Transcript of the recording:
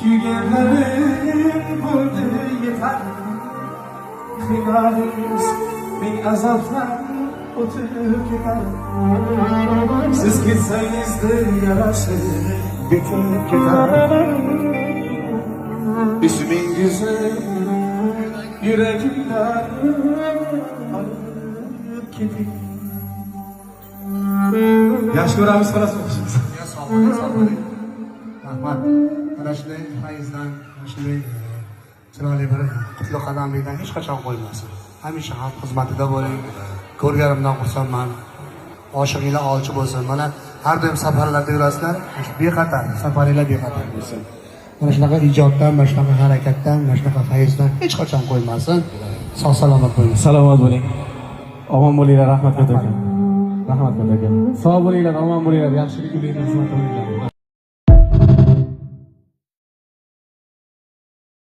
Kuyganlarim bo'ldi yetar Xiyolingiz ming azobdan o'tib ketar Siz ketsangizda yarasi bitib ketar İsmingizni yüreğimden alıp keting Yaxshi ko'ramiz xolos o'qishimiz. Ya sog' bo'ling. Rahmat. Mana shunday fayzdan, shunday chiroyli bir qutlug' qadamlikdan hech qachon qo'ymasin. Hamisha xalq xizmatida bo'ling. Ko'rganimdan xursandman. Oshiqinglar olchi bo'lsin. Mana har doim safarlarda yurasizlar. Bexatar, safaringlar bexatar bo'lsin. Mana shunaqa ijoddan, mana shunaqa harakatdan, mana shunaqa fayzdan hech qachon qo'ymasin. Sog' salomat bo'ling. Salomat bo'ling. Omon bo'linglar, rahmat aka. Rahmat aka. Sog' bo'linglar, omon bo'linglar, yaxshilik qilinglar, xizmat qilinglar.